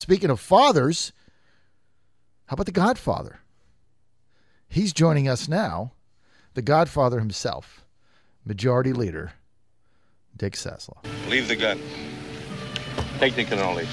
Speaking of fathers, how about the Godfather? He's joining us now, the Godfather himself, Majority Leader Dick Saslaw. Leave the gun. Take the cannoli.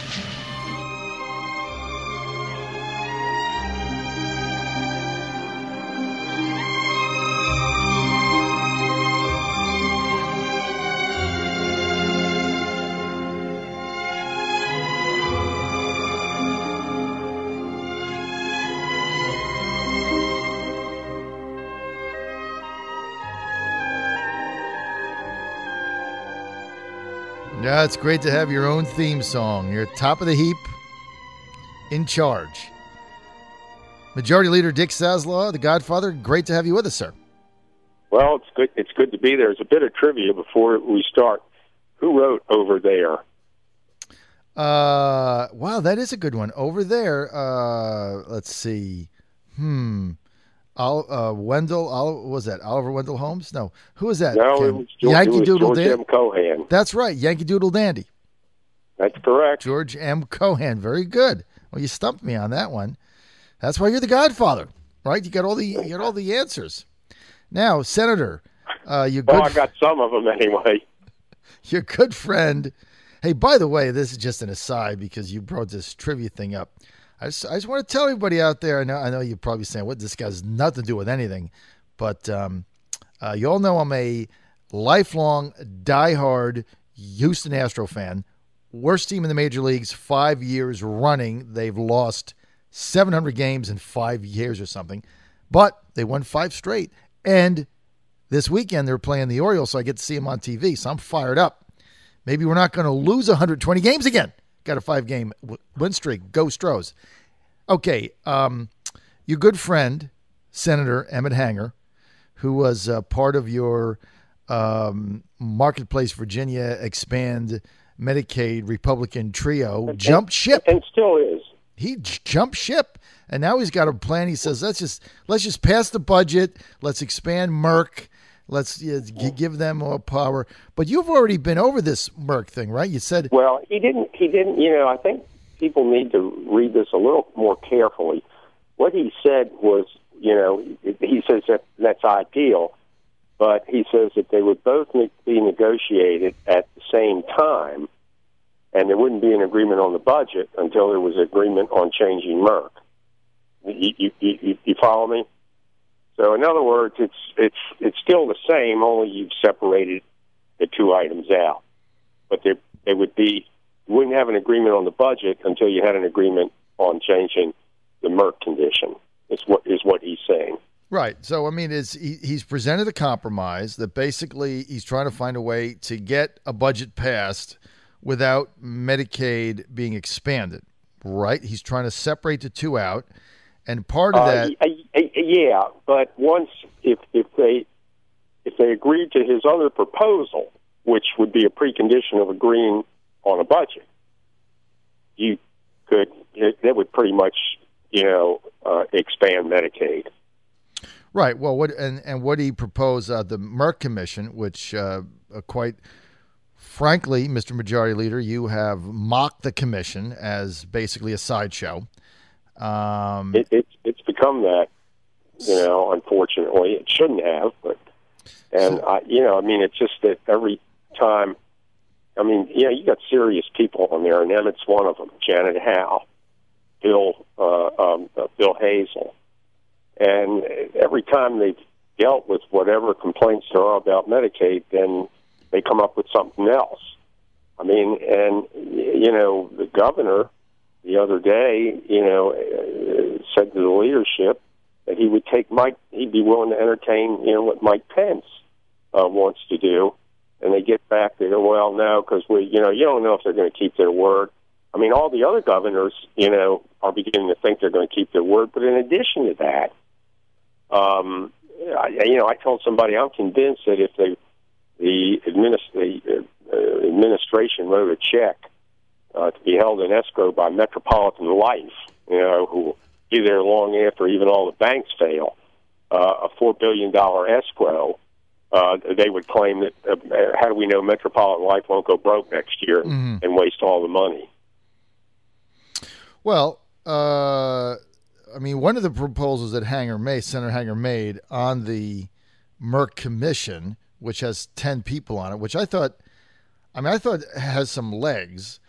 Yeah, it's great to have your own theme song. You're top of the heap, in charge. Majority Leader Dick Saslaw, the Godfather, great to have you with us, sir. Well, it's good. It's good to be there. There's a bit of trivia before we start. Who wrote Over There? Wow, that is a good one. Over There, let's see. Wendell, was that Oliver Wendell Holmes? No. Who was that? No, it was George M. Cohan. That's right, Yankee Doodle Dandy. That's correct. George M. Cohan. Very good. Well, you stumped me on that one. That's why you're the Godfather, right? You got all the answers. Now, Senator, I got some of them anyway. Your good friend. Hey, by the way, this is just an aside because you brought this trivia thing up. I just want to tell everybody out there, I know you're probably saying, what, this guy has nothing to do with anything, but you all know I'm a lifelong, diehard Houston Astro fan. Worst team in the major leagues, 5 years running. They've lost 700 games in 5 years or something, but they won 5 straight. And this weekend they're playing the Orioles, so I get to see them on TV, so I'm fired up. Maybe we're not going to lose 120 games again. Got a 5-game win streak. Go Stros. Okay, your good friend, Senator Emmett Hanger, who was part of your Marketplace Virginia Expand Medicaid Republican trio, jumped ship. And still is. He jumped ship, and now he's got a plan. He says, let's just pass the budget. Let's expand Merck. Let's give them more power. But you've already been over this Merck thing, right? You said... Well, he didn't. I think people need to read this a little more carefully. What he said was, he says that's ideal, but he says that they would both be negotiated at the same time, and there wouldn't be an agreement on the budget until there was agreement on changing Merck. You follow me? So, in other words, it's still the same, only you've separated the two items out. But they would be, you wouldn't have an agreement on the budget until you had an agreement on changing the Merck condition. Is what he's saying. Right. So, I mean, he's presented a compromise that basically he's trying to find a way to get a budget passed without Medicaid being expanded. Right. He's trying to separate the two out. And part of that, yeah, but if they agreed to his other proposal, which would be a precondition of agreeing on a budget, that would pretty much expand Medicaid. Right. Well, what he proposed, the Merck Commission, which quite frankly, Mr. Majority Leader, you have mocked the commission as basically a sideshow. It's become that, unfortunately. It shouldn't have, it's just that every time, you got serious people on there, and Emmett's one of them, Janet Howe, Bill Hazel. And every time they've dealt with whatever complaints there are about Medicaid, then they come up with something else. The governor the other day, said to the leadership that he'd be willing to entertain, what Mike Pence wants to do. And they get back, they go, well, no, because you don't know if they're going to keep their word. All the other governors, are beginning to think they're going to keep their word. But in addition to that, I told somebody I'm convinced that if the administration wrote a check to be held in escrow by Metropolitan Life, who will be there long after even all the banks fail, a $4 billion escrow, they would claim that, how do we know Metropolitan Life won't go broke next year and waste all the money? Well, I mean, one of the proposals that Senator Hanger made on the Merck Commission, which has 10 people on it, which I thought has some legs.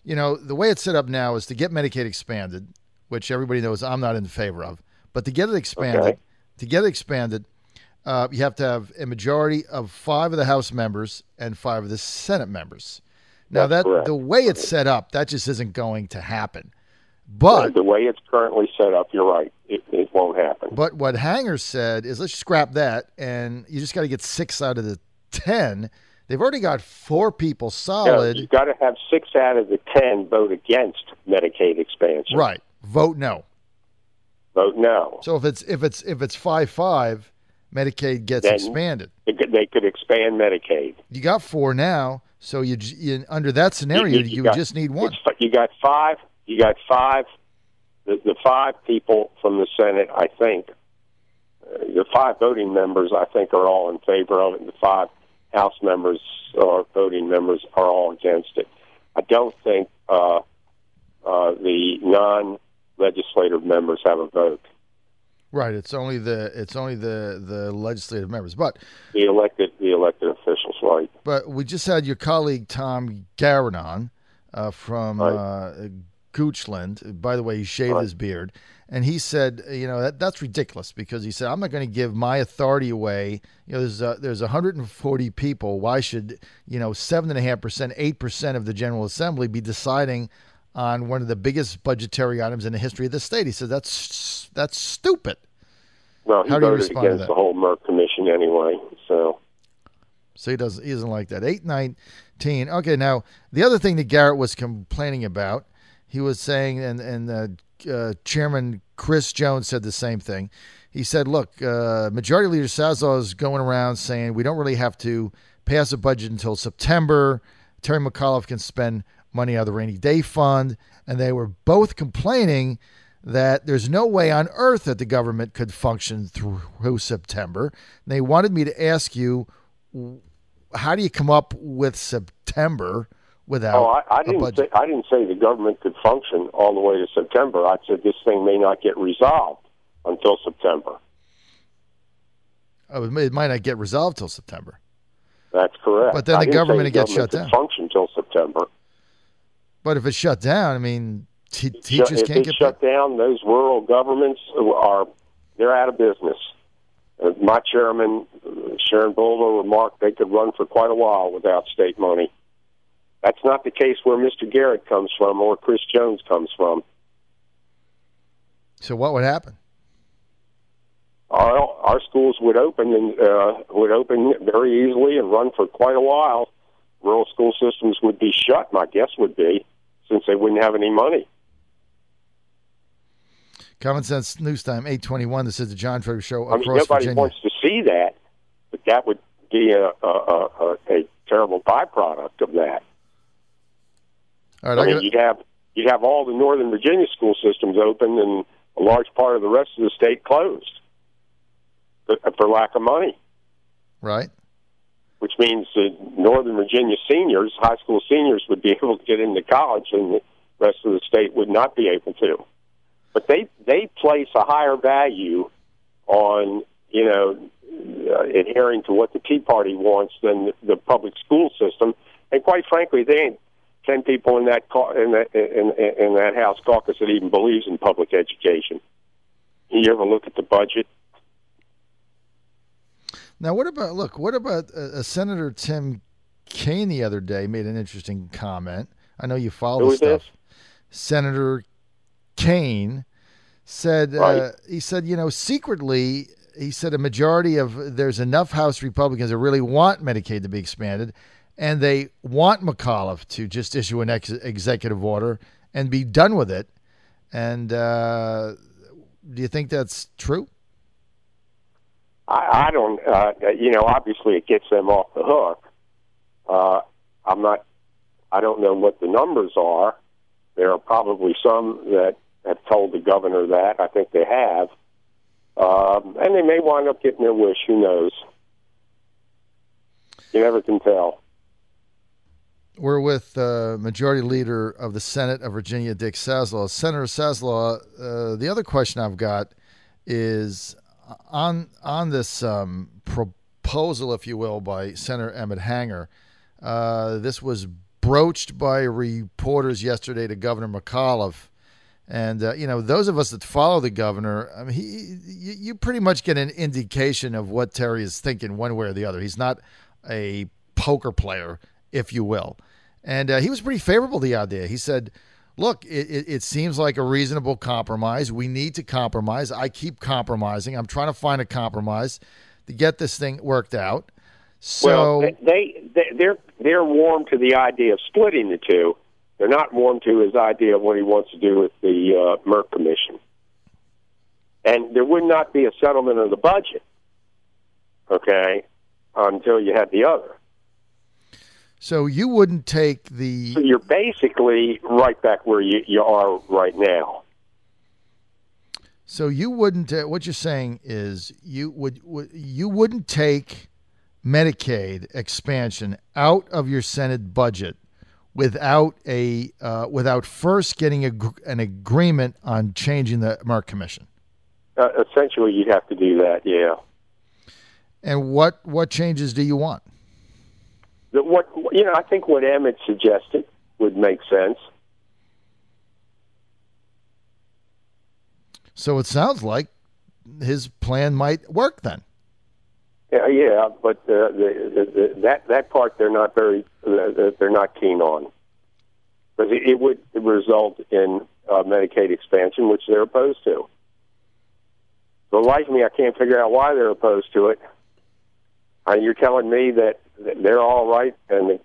You know, the way it's set up now is to get Medicaid expanded, which everybody knows I'm not in favor of. But to get it expanded, you have to have a majority of 5 of the House members and 5 of the Senate members. Now, the way it's set up, that just isn't going to happen. But the way it's currently set up, you're right. It won't happen. But what Hanger said is, let's scrap that, and you just got to get 6 out of the 10. They've already got 4 people solid. You've got to have 6 out of the 10 vote against Medicaid expansion. Right. Vote no. Vote no. So if it's 5-5, Medicaid gets expanded. They could expand Medicaid. You got 4 now, so you under that scenario, you just need 1. You got 5. You got 5. The 5 people from the Senate, I think, the 5 voting members, I think, are all in favor of it. And the 5 House members or voting members are all against it. I don't think the non-legislative members have a vote. Right. It's only the legislative members, but the elected officials, right? But we just had your colleague Tom Garrett on from Goochland. By the way, he shaved his beard, and he said, that's ridiculous, because he said, I'm not going to give my authority away. There's 140 people. Why should 7.5%, 8% of the General Assembly be deciding on one of the biggest budgetary items in the history of the state? He said that's stupid. Well, he voted against the whole Merck Commission anyway, so he doesn't like that. 819. Okay, now the other thing that Garrett was complaining about, he was saying, and Chairman Chris Jones said the same thing. He said, look, Majority Leader Saslaw is going around saying we don't really have to pass a budget until September. Terry McAuliffe can spend money out of the rainy day fund. And they were both complaining that there's no way on earth that the government could function through September. And they wanted me to ask you, how do you come up with September without I didn't say the government could function all the way to September. I said this thing may not get resolved until September. Oh, it might not get resolved till September. That's correct. But then the government gets shut down. Function till September. But if it's shut down, I mean, teachers can't get shut down. Those rural governments they're out of business. My chairman, Sharon Bolder, remarked they could run for quite a while without state money. That's not the case where Mr. Garrett comes from or Chris Jones comes from. So what would happen? Our schools would open very easily and run for quite a while. Rural school systems would be shut, my guess would be, since they wouldn't have any money. Common Sense News Time, 821. This is the John Fredericks Show across nobody Virginia. Wants to see that, but that would be a terrible byproduct of that. All right, you'd have all the Northern Virginia school systems open and a large part of the rest of the state closed for lack of money. Right. Which means Northern Virginia seniors, high school seniors, would be able to get into college, and the rest of the state would not be able to. But they place a higher value on adhering to what the Tea Party wants than the public school system. And quite frankly, they ain't 10 people in that House caucus that even believes in public education. You ever look at the budget? Now, what about Senator Tim Kaine the other day made an interesting comment. I know you follow this stuff. Senator Kaine said, he said, secretly, he said there's enough House Republicans that really want Medicaid to be expanded, and they want McAuliffe to just issue an executive order and be done with it. And do you think that's true? I don't, obviously it gets them off the hook. I don't know what the numbers are. There are probably some that have told the governor that. I think they have. And they may wind up getting their wish. Who knows? You never can tell. We're with Majority Leader of the Senate of Virginia, Dick Saslaw. Senator Saslaw, the other question I've got is on this proposal, if you will, by Senator Emmett Hanger. This was broached by reporters yesterday to Governor McAuliffe. And, those of us that follow the governor, I mean, you pretty much get an indication of what Terry is thinking one way or the other. He's not a poker player, if you will. And he was pretty favorable to the idea. He said, look, it seems like a reasonable compromise. We need to compromise. I keep compromising. I'm trying to find a compromise to get this thing worked out. So well, they're warm to the idea of splitting the two. They're not warm to his idea of what he wants to do with the Merck Commission. And there would not be a settlement of the budget, okay, until you had the other. So you wouldn't take the... So you're basically right back where you are right now. So you wouldn't... what you're saying is you wouldn't take Medicaid expansion out of your Senate budget without first getting an agreement on changing the Merck Commission. Essentially, you'd have to do that, yeah. And what changes do you want? I think what Emmett suggested would make sense. So it sounds like his plan might work then. Yeah, but that part they're not keen on, because it would result in Medicaid expansion, which they're opposed to. So, like me, I can't figure out why they're opposed to it. You're telling me that they're all right, and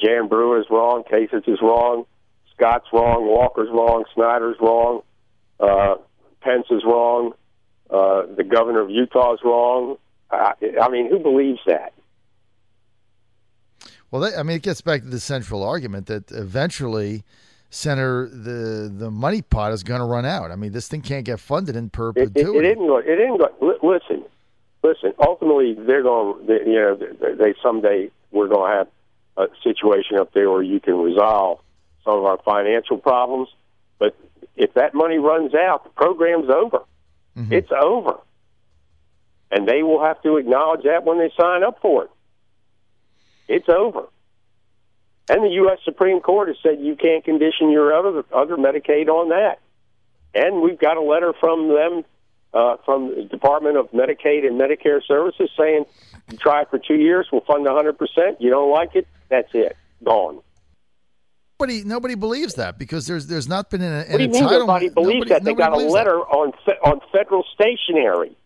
Jan Brewer is wrong, Kasich is wrong, Scott's wrong, Walker's wrong, Snyder's wrong, Pence is wrong, the governor of Utah is wrong. I mean, who believes that? Well, it gets back to the central argument that eventually, Senator, the money pot is going to run out. I mean, this thing can't get funded in perpetuity. It didn't go. Listen. Ultimately, they're going. They someday we're going to have a situation up there where you can resolve some of our financial problems. But if that money runs out, the program's over. Mm-hmm. It's over. And they will have to acknowledge that when they sign up for it. It's over. And the U.S. Supreme Court has said you can't condition your other Medicaid on that. And we've got a letter from them, from the Department of Medicaid and Medicare Services, saying you try it for 2 years, we'll fund 100%. You don't like it, that's it. Gone. Nobody believes that because there's not been an what do you mean nobody believes that? They got a letter on federal stationery.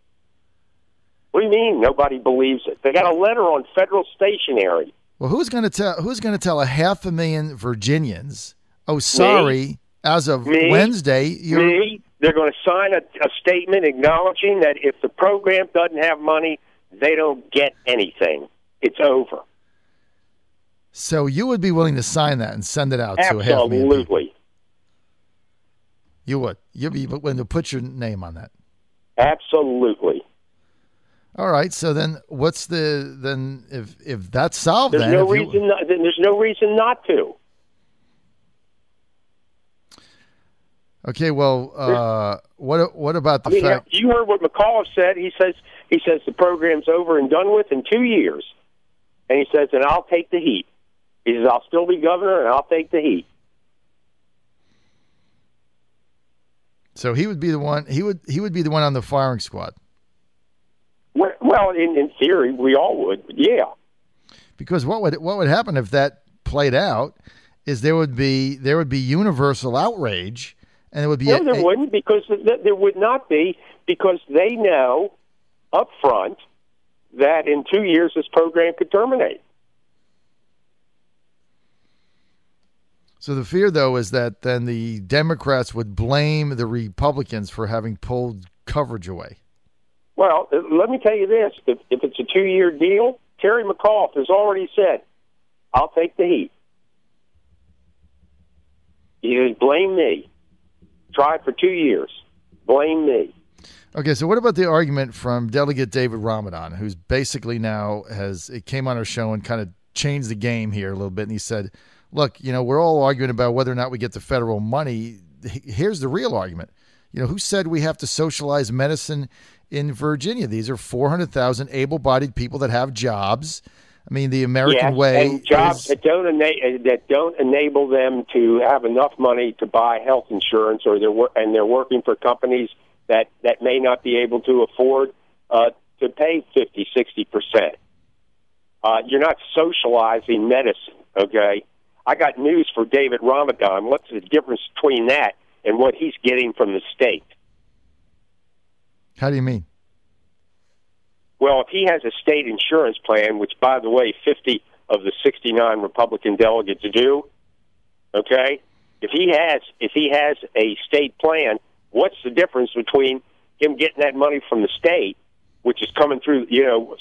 What do you mean nobody believes it? They got a letter on federal stationery. Well, who's going to tell 500,000 Virginians? Oh, sorry. Me? As of Wednesday, they're going to sign a statement acknowledging that if the program doesn't have money, they don't get anything. It's over. So you would be willing to sign that and send it out to 500,000 people? Absolutely. You would. You'd be willing to put your name on that? Absolutely. All right. So then, if that's solved, there's no reason not to. Okay. Well, what about the fact? You heard what McAuliffe said. He says the program's over and done with in 2 years, and he says, and I'll take the heat. He says I'll still be governor, and I'll take the heat. So he would be the one. He would be the one on the firing squad. Well, in theory, we all would, yeah. Because what would happen if that played out is there would be universal outrage, and it would be there wouldn't, because there would not be, because they know up front that in 2 years this program could terminate. So the fear, though, is that then the Democrats would blame the Republicans for having pulled coverage away. Well, let me tell you this. If it's a 2-year deal, Terry McAuliffe has already said, I'll take the heat. You just blame me. Try it for 2 years. Blame me. Okay, so what about the argument from Delegate David Ramadan, who's basically now it came on our show and kind of changed the game here a little bit, and he said, look, we're all arguing about whether or not we get the federal money. Here's the real argument. Who said we have to socialize medicine in Virginia? These are 400,000 able-bodied people that have jobs. I mean, the American way, and jobs that don't enable them to have enough money to buy health insurance, or they're working for companies that may not be able to afford to pay 50-60%. You're not socializing medicine, okay? I got news for David Ramadan. What's the difference between that and what he's getting from the state? How do you mean? Well, if he has a state insurance plan, which, by the way, 50 of the 69 Republican delegates do, okay? If he has a state plan, what's the difference between him getting that money from the state, which is coming through,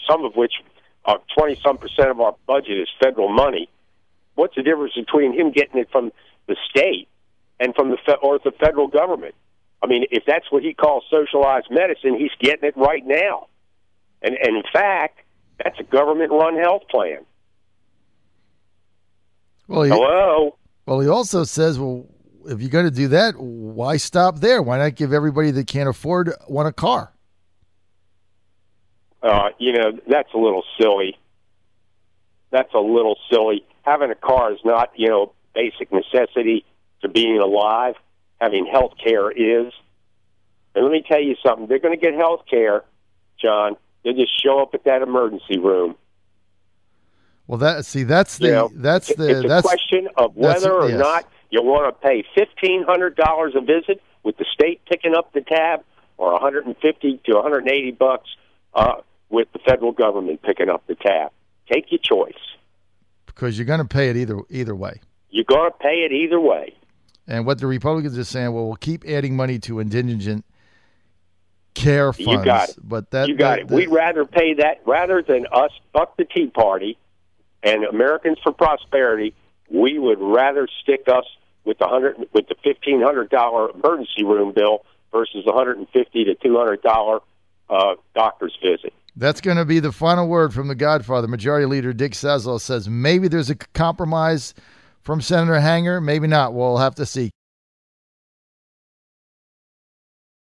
some of which 20-some% of our budget is federal money? What's the difference between him getting it from the state and from the federal government? I mean, if that's what he calls socialized medicine, he's getting it right now. And in fact, that's a government-run health plan. Well, hello? Well, he also says, well, if you're going to do that, why stop there? Why not give everybody that can't afford one a car? That's a little silly. That's a little silly. Having a car is not, basic necessity to being alive. Having health care is. And let me tell you something. They're going to get health care, John. They just show up at that emergency room. Well, it's a question of whether or not you want to pay $1,500 a visit with the state picking up the tab, or $150 to $180 with the federal government picking up the tab. Take your choice. Because you're going to pay it either way. You're going to pay it either way. And what the Republicans are saying, well, we'll keep adding money to indigent care funds. You got it. But you got it. We'd rather pay that rather than us buck the Tea Party and Americans for Prosperity. We would rather stick us with the $1,500 emergency room bill versus the $150 to $200 doctor's visit. That's going to be the final word from the Godfather. Majority Leader Dick Saslaw says maybe there's a compromise from Senator Hanger, maybe not. We'll have to see.